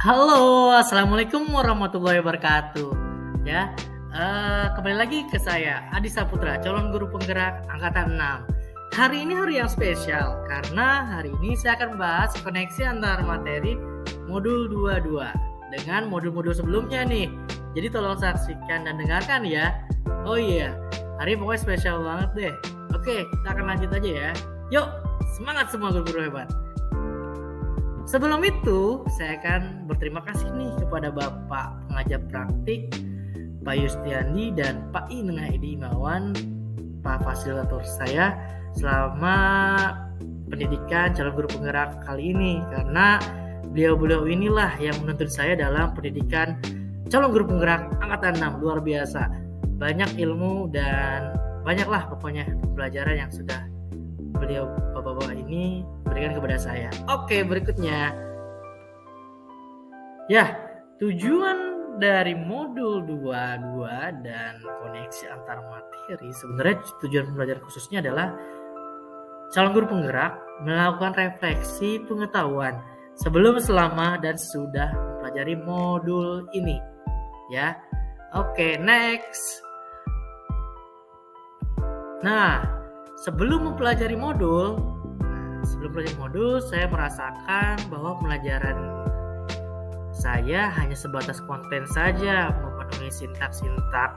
Halo, assalamualaikum warahmatullahi wabarakatuh. Ya, kembali lagi ke saya Adi Saputra, calon guru penggerak angkatan 6. Hari ini hari yang spesial karena hari ini saya akan membahas koneksi antar materi modul 22 dengan modul-modul sebelumnya nih. Jadi tolong saksikan dan dengarkan ya. Oh iya, hari ini pokoknya spesial banget deh. Oke, kita akan lanjut aja ya. Yuk, semangat semua guru-guru hebat. Sebelum itu, saya akan berterima kasih nih kepada Bapak pengajar praktik Pak Yustiandi dan Pak Inengah Edi Imawan, Pak fasilitator saya selama pendidikan calon guru penggerak kali ini, karena beliau-beliau inilah yang menuntut saya dalam pendidikan calon guru penggerak angkatan 6. Luar biasa, banyak ilmu dan banyaklah pokoknya pelajaran yang sudah beliau bapak-bapak ini berikan kepada saya. Oke, berikutnya. Ya, tujuan dari modul 22 dan koneksi antar materi, sebenarnya tujuan pembelajaran khususnya adalah calon guru penggerak melakukan refleksi pengetahuan sebelum, selama, dan sesudah mempelajari modul ini. Ya, oke, next. Nah, sebelum mempelajari modul, saya merasakan bahwa pelajaran saya hanya sebatas konten saja, memenuhi sintak-sintak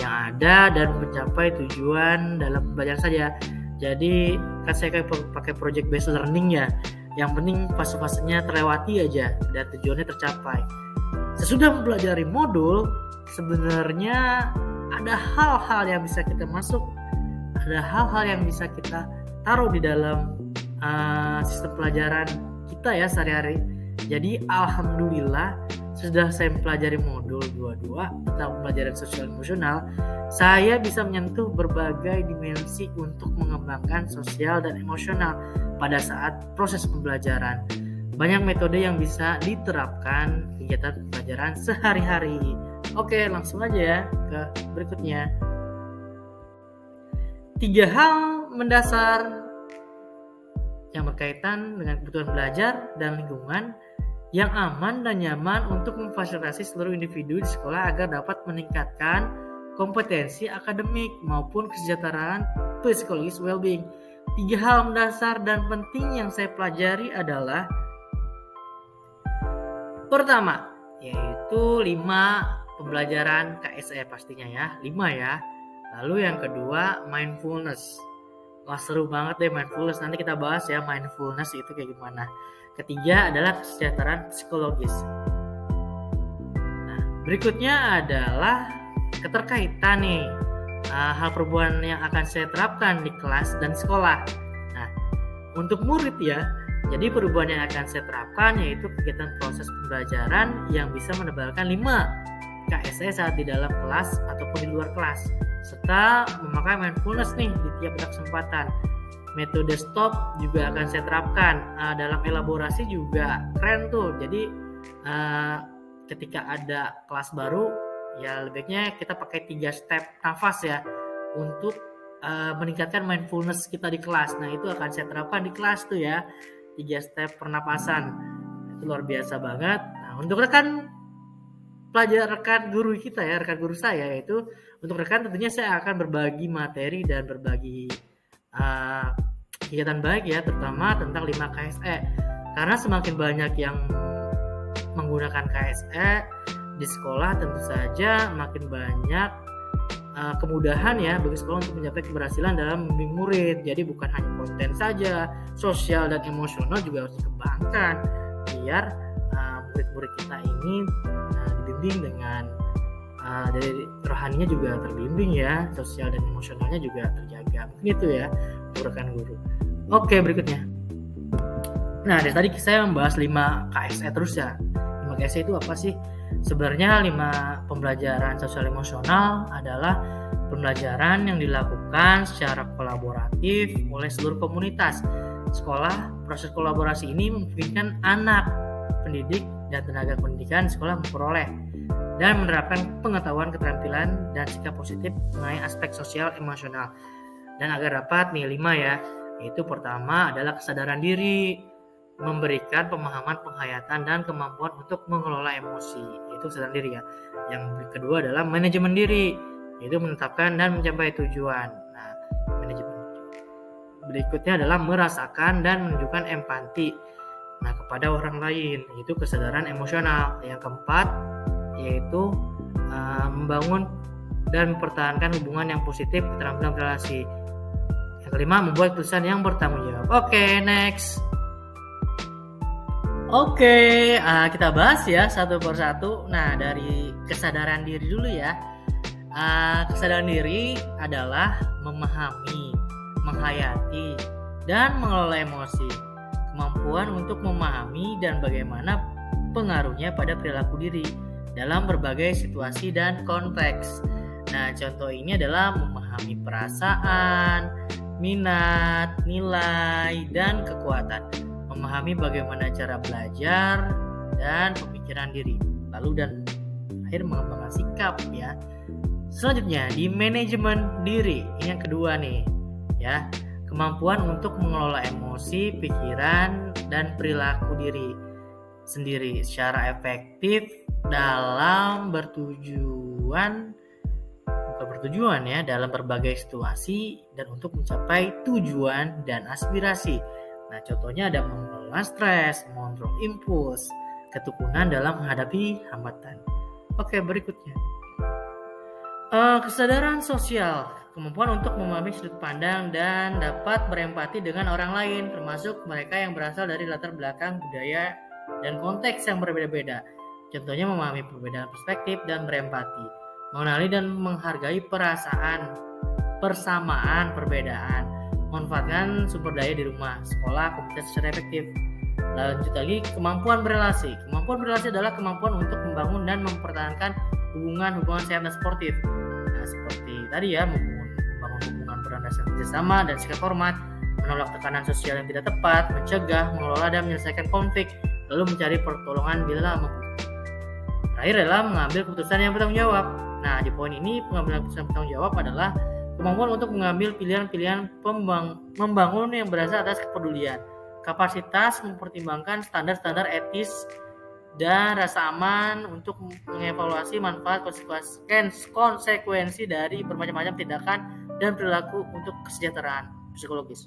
yang ada dan mencapai tujuan dalam pembelajaran saja. Jadi kan saya pakai project based learning ya, yang penting fase-fasenya terlewati aja dan tujuannya tercapai. Sesudah mempelajari modul, sebenarnya ada hal-hal yang bisa kita masuk, ada hal-hal yang bisa kita taruh di dalam sistem pelajaran kita ya sehari-hari. Jadi alhamdulillah sudah saya mempelajari modul 22 tentang pembelajaran sosial emosional, saya bisa menyentuh berbagai dimensi untuk mengembangkan sosial dan emosional pada saat proses pembelajaran. Banyak metode yang bisa diterapkan kegiatan pembelajaran sehari-hari. Oke, langsung aja ya ke berikutnya. 3 hal mendasar yang berkaitan dengan kebutuhan belajar dan lingkungan yang aman dan nyaman untuk memfasilitasi seluruh individu di sekolah agar dapat meningkatkan kompetensi akademik maupun kesejahteraan psikologis well-being. 3 hal mendasar dan penting yang saya pelajari adalah pertama, yaitu 5 pembelajaran KSE pastinya ya, 5 ya. Lalu yang kedua, mindfulness. Wah, seru banget deh mindfulness. Nanti kita bahas ya mindfulness itu kayak gimana. Ketiga adalah kesejahteraan psikologis. Nah, berikutnya adalah keterkaitan nih hal perubahan yang akan saya terapkan di kelas dan sekolah. Nah, untuk murid ya, jadi perubahan yang akan saya terapkan yaitu kegiatan proses pembelajaran yang bisa menebalkan 5 KSE saat di dalam kelas ataupun di luar kelas, serta memakai mindfulness nih di tiap kesempatan. Metode stop juga akan saya terapkan dalam elaborasi juga keren tuh. Jadi ketika ada kelas baru ya lebihnya kita pakai 3 step nafas ya untuk meningkatkan mindfulness kita di kelas. Nah, itu akan saya terapkan di kelas tuh ya, 3 step pernapasan. Itu luar biasa banget. Nah, untuk rekan guru kita ya, rekan guru saya, yaitu untuk rekan tentunya saya akan berbagi materi dan berbagi kegiatan baik ya, terutama tentang 5 KSE, karena semakin banyak yang menggunakan KSE di sekolah tentu saja makin banyak kemudahan ya bagi sekolah untuk mencapai keberhasilan dalam membimbing murid. Jadi bukan hanya konten saja, sosial dan emosional juga harus dikembangkan biar murid-murid kita ini dibimbing dengan dari rohaninya juga terbimbing ya, sosial dan emosionalnya juga terjaga. Mungkin itu ya untuk rekan guru. Oke, berikutnya. Nah, dari tadi saya membahas 5 KSE terus ya. 5 KSE itu apa sih? Sebenarnya 5 pembelajaran sosial emosional adalah pembelajaran yang dilakukan secara kolaboratif oleh seluruh komunitas sekolah. Proses kolaborasi ini memungkinkan anak, pendidik, dan tenaga pendidikan sekolah memperoleh dan menerapkan pengetahuan, keterampilan, dan sikap positif mengenai aspek sosial emosional. Dan agar dapat nih 5 ya, yaitu pertama adalah kesadaran diri. memberikan pemahaman, penghayatan, dan kemampuan untuk mengelola emosi. Itu kesadaran diri ya. Yang kedua adalah manajemen diri, yaitu menetapkan dan mencapai tujuan. Nah, manajemen berikutnya adalah merasakan dan menunjukkan empati kepada orang lain, itu kesadaran emosional. Yang keempat yaitu membangun dan mempertahankan hubungan yang positif, keterampilan relasi. Yang kelima, membuat keputusan yang bertanggung jawab. Oke, next. Oke, kita bahas ya satu persatu. Nah, dari kesadaran diri dulu ya. Kesadaran diri adalah memahami, menghayati, dan mengelola emosi. Kemampuan untuk memahami dan bagaimana pengaruhnya pada perilaku diri dalam berbagai situasi dan konteks. Nah, contoh ini adalah memahami perasaan, minat, nilai, dan kekuatan. Memahami bagaimana cara belajar dan pemikiran diri, lalu dan akhir mengembangkan sikap ya. Selanjutnya di manajemen diri, ini yang kedua nih ya, kemampuan untuk mengelola emosi, pikiran, dan perilaku diri sendiri secara efektif dalam bertujuan ya, dalam berbagai situasi dan untuk mencapai tujuan dan aspirasi. Nah, contohnya ada mengelola stres, mengontrol impuls, ketekunan dalam menghadapi hambatan. Oke, berikutnya. Kesadaran sosial, kemampuan untuk memahami sudut pandang dan dapat berempati dengan orang lain, termasuk mereka yang berasal dari latar belakang budaya dan konteks yang berbeda-beda. Contohnya memahami perbedaan perspektif dan berempati, mengenali dan menghargai persamaan perbedaan, manfaatkan sumber daya di rumah, sekolah, komunitas secara efektif. Lanjut lagi, kemampuan berelasi. Kemampuan berelasi adalah kemampuan untuk membangun dan mempertahankan hubungan sehat dan sportif. Nah, seperti tadi ya, membangun hubungan berlandaskan kerjasama dan sikap hormat, menolak tekanan sosial yang tidak tepat, mencegah, mengelola dan menyelesaikan konflik, lalu mencari pertolongan bila membutuhkan. Terakhir adalah mengambil keputusan yang bertanggung jawab. Nah, di poin ini pengambilan keputusan bertanggung jawab adalah kemampuan untuk mengambil pilihan-pilihan membangun yang berdasar atas kepedulian, kapasitas mempertimbangkan standar-standar etis dan rasa aman untuk mengevaluasi manfaat konsekuensi dari bermacam-macam tindakan dan perilaku untuk kesejahteraan psikologis.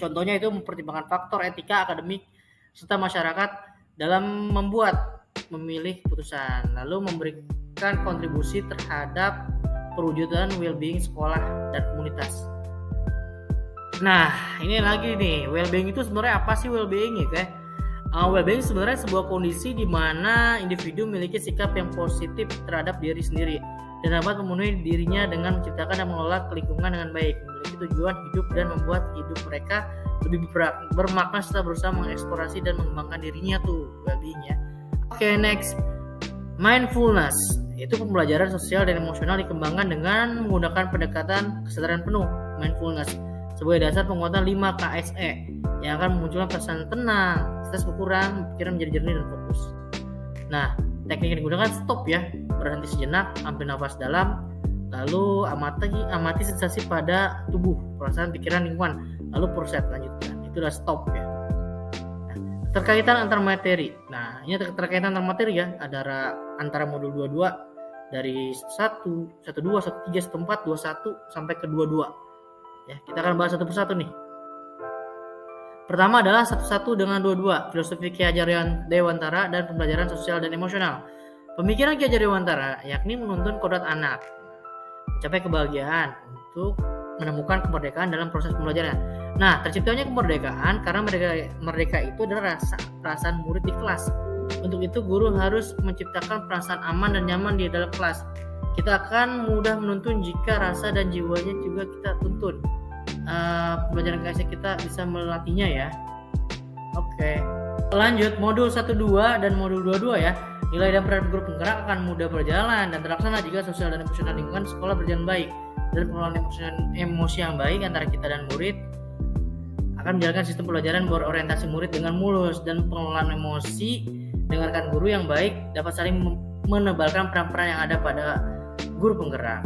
Contohnya itu mempertimbangkan faktor etika, akademik, serta masyarakat dalam memilih keputusan, lalu memberikan kontribusi terhadap perwujudan well-being sekolah dan komunitas. Nah, ini lagi nih, well-being itu sebenarnya apa sih well-being ya? Well-being sebenarnya sebuah kondisi di mana individu memiliki sikap yang positif terhadap diri sendiri dan dapat memenuhi dirinya dengan menciptakan dan mengelola lingkungan dengan baik, memiliki tujuan hidup dan membuat hidup mereka lebih bermakna serta berusaha mengeksplorasi dan mengembangkan dirinya tuh well-being-nya. Oke, next. Mindfulness, itu pembelajaran sosial dan emosional dikembangkan dengan menggunakan pendekatan kesadaran penuh, mindfulness, sebagai dasar penguatan 5 KSE yang akan memunculkan perasaan tenang, stres berkurang, pikiran menjadi jernih dan fokus. Nah, teknik yang digunakan stop ya, berhenti sejenak, ambil nafas dalam, lalu amati sensasi pada tubuh, perasaan, pikiran, lingkungan, lalu proses lanjutkan. Itu udah stop ya. Terkaitan antar materi. Nah, ini terkaitan antar materi ya, antara modul 22 dari 1, 12, 13, 14, 21 sampai ke 22. Ya, kita akan bahas satu persatu nih. Pertama adalah 11 dengan 22, filosofi Ki Hajar Dewantara dan pembelajaran sosial dan emosional. Pemikiran Ki Hajar Dewantara yakni menuntun kodrat anak mencapai kebahagiaan untuk menemukan kemerdekaan dalam proses pembelajaran. Nah, terciptanya kemerdekaan karena merdeka itu adalah perasaan murid di kelas. Untuk itu, guru harus menciptakan perasaan aman dan nyaman di dalam kelas. Kita akan mudah menuntun jika rasa dan jiwanya juga kita tuntun. Pembelajaran KSE kita bisa melatihnya ya. Oke. Lanjut, modul 12 dan modul 22 ya. Nilai dan peran guru penggerak akan mudah berjalan dan terlaksana jika sosial dan emosional lingkungan sekolah berjalan baik. Dan pengelolaan emosi yang baik antara kita dan murid akan menjalankan sistem pembelajaran berorientasi murid dengan mulus, dan pengelolaan emosi dengan rekan guru yang baik dapat saling menebalkan peran-peran yang ada pada guru penggerak.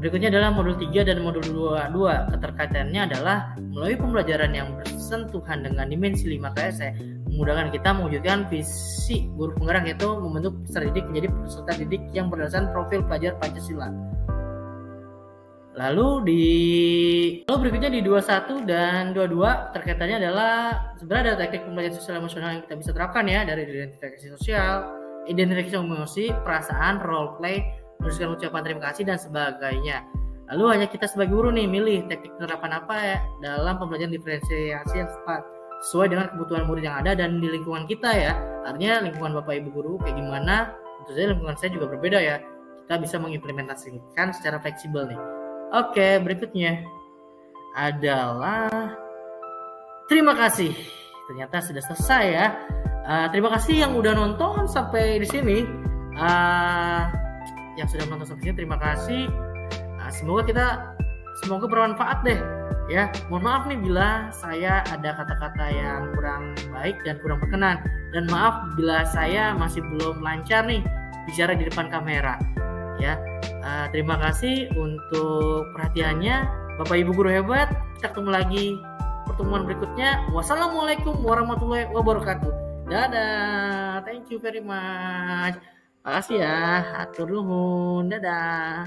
Berikutnya adalah modul 3 dan modul 22. Keterkaitannya adalah melalui pembelajaran yang bersentuhan dengan dimensi 5 KSE, memudahkan kita mewujudkan visi guru penggerak, yaitu membentuk peserta didik menjadi peserta didik yang berdasarkan profil pelajar Pancasila. Lalu berikutnya di 21 dan 22 terkaitannya adalah sebenarnya ada teknik pembelajaran sosial emosional yang kita bisa terapkan ya, dari identifikasi sosial, identifikasi emosi, perasaan, role play, menuliskan ucapan terima kasih dan sebagainya. Lalu hanya kita sebagai guru nih milih teknik penerapan apa ya dalam pembelajaran diferensiasi yang tepat sesuai dengan kebutuhan murid yang ada dan di lingkungan kita ya. Artinya lingkungan Bapak Ibu guru kayak gimana, tentu saja lingkungan saya juga berbeda ya. Kita bisa mengimplementasikan secara fleksibel nih. Oke, berikutnya adalah terima kasih. Ternyata sudah selesai ya. Terima kasih yang udah nonton sampai di sini. Yang sudah menonton sampai sini terima kasih. Semoga bermanfaat deh ya. Mohon maaf nih bila saya ada kata-kata yang kurang baik dan kurang berkenan, dan maaf bila saya masih belum lancar nih bicara di depan kamera ya. Terima kasih untuk perhatiannya Bapak Ibu guru hebat. Kita ketemu lagi pertemuan berikutnya. Wassalamualaikum warahmatullahi wabarakatuh. Dadah. Thank you very much. Makasih ya. Hatur nuhun. Dadah.